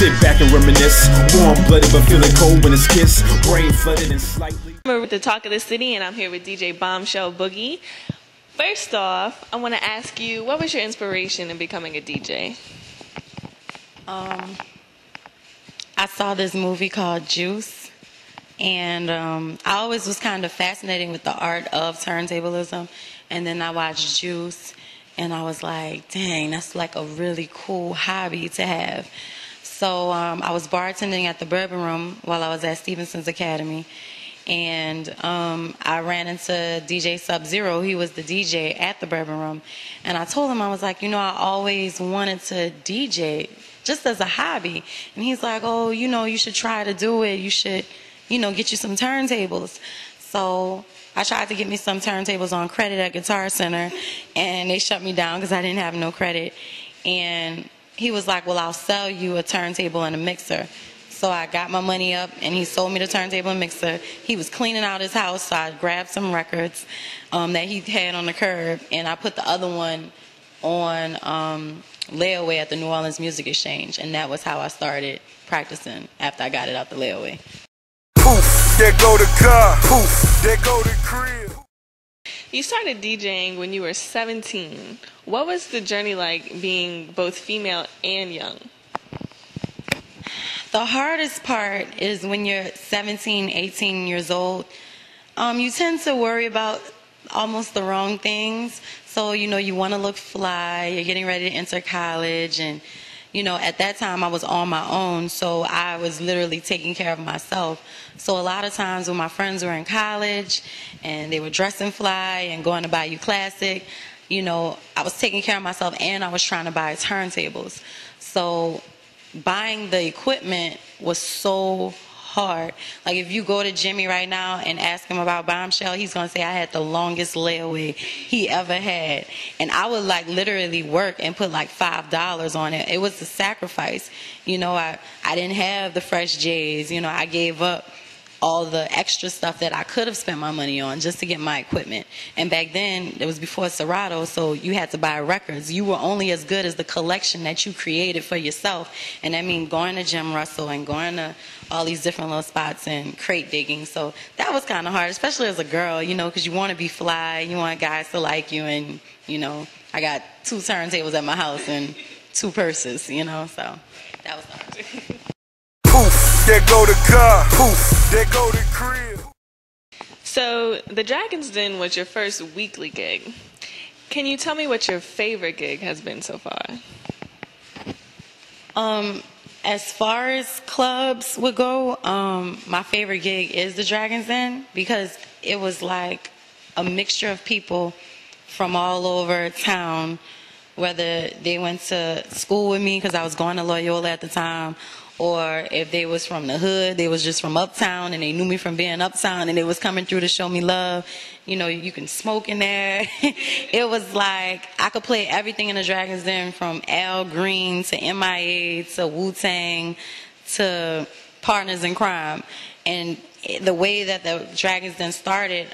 Sit back and reminisce. Warm-blooded but feeling cold when it's kissed. Brain flooded and slightly. I'm with the Talk of the City, and I'm here with DJ Bomshell Boogie. First off, I want to ask you, what was your inspiration in becoming a DJ? I saw this movie called Juice, and I always was kind of fascinated with the art of turntablism. And then I watched Juice, and I was like, dang, that's like a really cool hobby to have. So I was bartending at the Bourbon Room while I was at Stevenson's Academy. And I ran into DJ Sub-Zero. He was the DJ at the Bourbon Room. And I told him, I was like, I always wanted to DJ just as a hobby. And he's like, oh, you should try to do it. You should, get you some turntables. So I tried to get me some turntables on credit at Guitar Center, and they shut me down because I didn't have no credit. And he was like, well, I'll sell you a turntable and a mixer. So I got my money up, and he sold me the turntable and mixer. He was cleaning out his house, so I grabbed some records that he had on the curb, and I put the other one on layaway at the New Orleans Music Exchange, and that was how I started practicing after I got it out the layaway. Poof, there go the car. Poof, there go the crib. You started DJing when you were 17. What was the journey like being both female and young? The hardest part is when you're 17, 18 years old. You tend to worry about almost the wrong things. So, you want to look fly. You're getting ready to enter college. And, at that time I was on my own. So I was literally taking care of myself. So a lot of times when my friends were in college and they were dressing fly and going to Bayou Classic, I was taking care of myself, and I was trying to buy turntables. So buying the equipment was so hard. Like, if you go to Jimmy right now and ask him about Bomshell, he's going to say I had the longest layaway he ever had. And I would literally work and put $5 on it. It was a sacrifice. I didn't have the fresh J's. I gave up all the extra stuff that I could have spent my money on just to get my equipment. And back then, it was before Serato, so you had to buy records. You were only as good as the collection that you created for yourself. And that means going to Jim Russell and going to all these different little spots and crate digging. So that was kind of hard, especially as a girl, because you want to be fly, you want guys to like you. And, I got 2 turntables at my house and 2 purses, so that was hard. Poof, there go the car. Poof, there go the crib. So the Dragon's Den was your first weekly gig. Can you tell me what your favorite gig has been so far? As far as clubs would go, my favorite gig is the Dragon's Den, because it was like a mixture of people from all over town, whether they went to school with me because I was going to Loyola at the time, or if they was from the hood, they was just from uptown and they knew me from being uptown and they was coming through to show me love. You can smoke in there. It was like I could play everything in the Dragon's Den, from Al Green to MIA to Wu-Tang to Partners in Crime. And the way that the Dragon's Den started,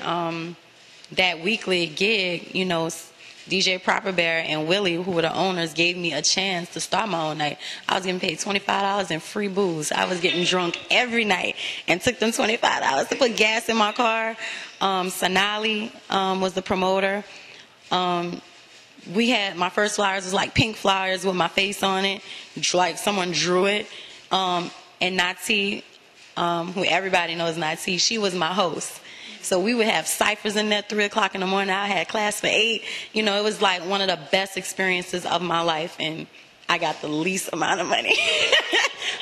that weekly gig, DJ Proper Bear and Willie, who were the owners, gave me a chance to start my own night. I was getting paid $25 in free booze. I was getting drunk every night and took them $25 to put gas in my car. Sonali was the promoter. We had, my first flyers was like pink flyers with my face on it, like someone drew it. And Nati, who everybody knows Nati, she was my host. So we would have ciphers in there at 3 o'clock in the morning. I had class for 8. It was like one of the best experiences of my life, and I got the least amount of money.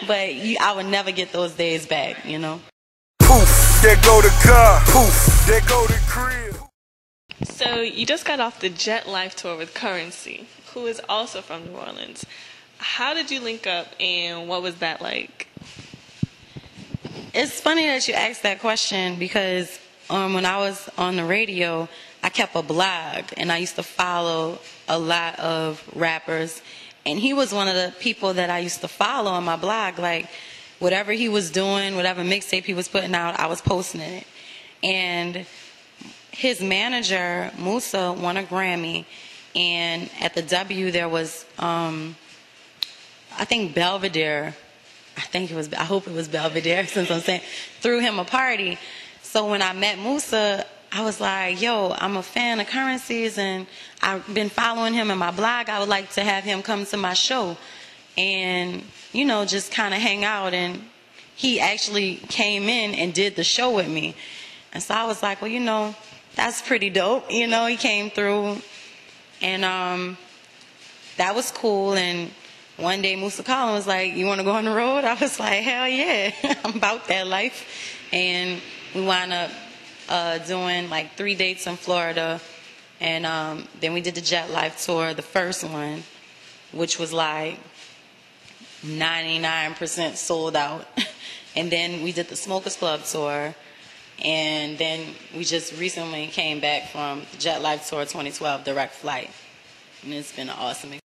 But I would never get those days back, Poof, there go the car. Poof, there go the crib. So you just got off the Jet Life tour with Currency, who is also from New Orleans. How did you link up, and what was that like? It's funny that you asked that question, because when I was on the radio, I kept a blog, and I used to follow a lot of rappers, and he was one of the people that I used to follow on my blog. Like, whatever he was doing, whatever mixtape he was putting out, I was posting it. And his manager, Musa, won a Grammy, and at the W there was, I think Belvedere I hope it was Belvedere, since I'm saying, threw him a party. So when I met Musa, I was like, yo, I'm a fan of Currencies, and I've been following him in my blog. I would like to have him come to my show and, just kind of hang out. And he actually came in and did the show with me. And so I was like, well, that's pretty dope. He came through, and that was cool. And one day Musa Collin was like, you want to go on the road? I was like, hell yeah, I'm about that life. And we wound up doing like 3 dates in Florida. And then we did the Jet Life tour, the first one, which was like 99% sold out. And then we did the Smokers Club tour. And then we just recently came back from the Jet Life tour 2012, direct flight. And it's been an awesome experience.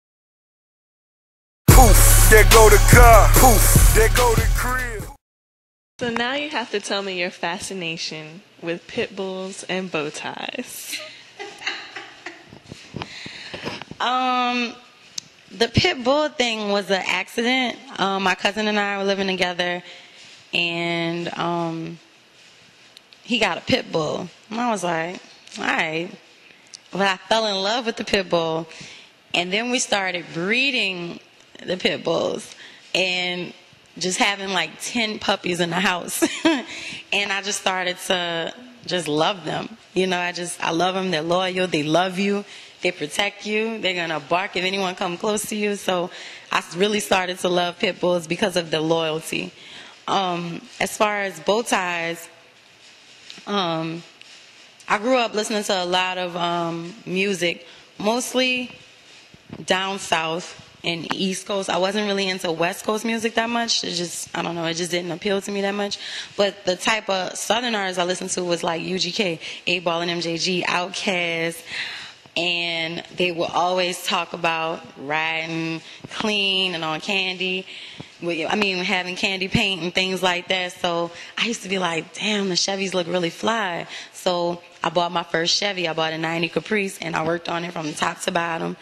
Poof, there go the car. Poof, there go the crib. So now you have to tell me your fascination with pit bulls and bow ties. The pit bull thing was an accident. My cousin and I were living together, and he got a pit bull. And I was like, all right. But I fell in love with the pit bull. And then we started breeding the pit bulls and just having like 10 puppies in the house. And I just started to just love them. I love them. They're loyal. They love you. They protect you. They're going to bark if anyone comes close to you. So I really started to love pit bulls because of the loyalty. As far as bow ties, I grew up listening to a lot of music, mostly down south and East Coast. I wasn't really into West Coast music that much. It just didn't appeal to me that much. But the type of Southern artists I listened to was like UGK, 8Ball and MJG, Outkast. And they would always talk about riding clean and on candy. Having candy paint and things like that. So I used to be like, damn, the Chevys look really fly. So I bought my first Chevy. I bought a 90 Caprice, and I worked on it from top to bottom.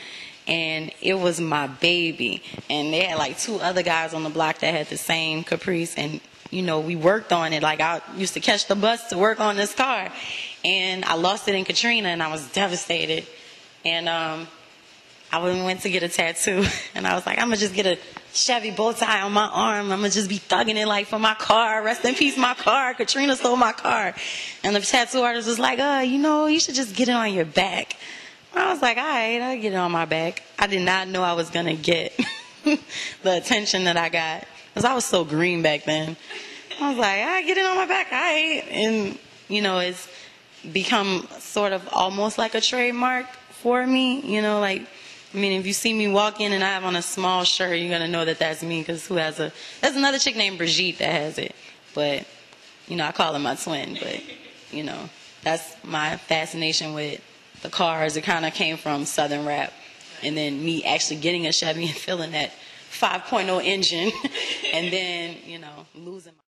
And it was my baby. And they had like 2 other guys on the block that had the same Caprice. And, we worked on it. Like, I used to catch the bus to work on this car. And I lost it in Katrina, and I was devastated. And I went to get a tattoo. And I was like, I'm going to just get a Chevy bow tie on my arm. I'm going to just be thugging it like for my car. Rest in peace, my car. Katrina stole my car. And the tattoo artist was like, you should just get it on your back. I was like, all right, I'll get it on my back. I did not know I was going to get the attention that I got, because I was so green back then. I was like, all right, get it on my back, all right. And, it's become sort of almost like a trademark for me. If you see me walk in and I have on a small shirt, you're going to know that that's me, because there's another chick named Brigitte that has it. But, I call her my twin. But, that's my fascination with the cars. It kind of came from Southern rap. And then me actually getting a Chevy and feeling that 5.0 engine. And then, losing my